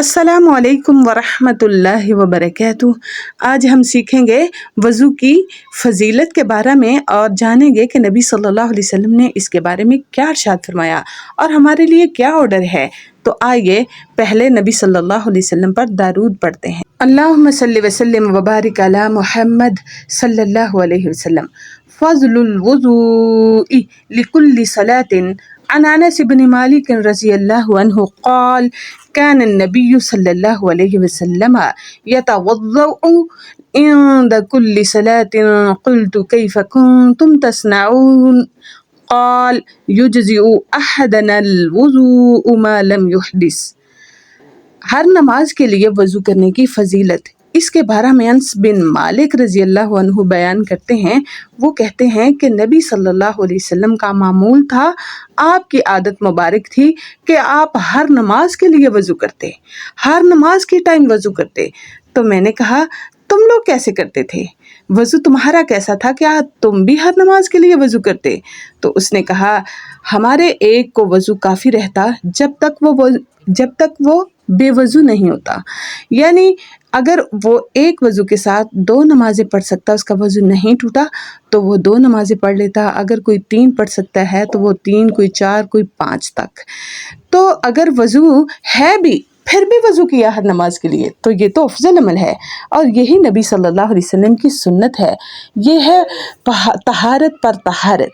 अस्सलामु अलैकुम वरहमतुल्लाहि वबरकातुह। आज हम सीखेंगे वज़ू की फ़जीलत के बारे में और जानेंगे कि नबी सल्लल्लाहु अलैहि वसल्लम ने इसके बारे में क्या इरशाद फरमाया और हमारे लिए क्या ऑर्डर है। तो आइए पहले नबी सल्लल्लाहु अलैहि वसल्लम पर दरूद पढ़ते हैं। अल्लाहुम्मा सल्लि व सल्लिम व बारिक अला मुहम्मद सल्लल्लाहु अलैहि वसल्लम। फ़ज़्लुल वुज़ूइ लिकुल्लि सलातिन अन अनस इब्न मालिक रज़ियल्लाहु अन्हु क़ाल कान नबी सल्लल्लाहु अलैहि वसल्लम यतवज़्ज़उ इंद कुल्लि सलातिन क़ुल्तु कैफ़ कुन्तुम तस्नऊन क़ाल युज्ज़िउ अहदनल वुज़ूअ मा लम युहदिस। हर नमाज के लिए वज़ू करने की फ़जीलत, इसके बारे में अनस बिन मालिक रज़ियल्लाहु अन्हु बयान करते हैं। वो कहते हैं कि नबी सल्लल्लाहु अलैहि वसल्लम का मामूल था, आपकी आदत मुबारक थी कि आप हर नमाज के लिए वज़ू करते, हर नमाज के टाइम वज़ू करते। तो मैंने कहा, तुम लोग कैसे करते थे? वज़ू तुम्हारा कैसा था? क्या तुम भी हर नमाज के लिए वज़ू करते? तो उसने कहा, हमारे एक को वज़ू काफ़ी रहता जब तक वो बेवज़ू नहीं होता। यानी अगर वो एक वज़ू के साथ दो नमाज़ें पढ़ सकता, उसका वज़ू नहीं टूटा तो वो दो नमाज़ें पढ़ लेता। अगर कोई 3 पढ़ सकता है तो वो 3, कोई 4, कोई 5 तक। तो अगर वज़ू है भी फिर भी वज़ू किया हर नमाज के लिए, तो ये तो अफजल अमल है और यही नबी सल्लल्लाहु अलैहि वसल्लम की सुन्नत है। ये है तहारत पर तहारत।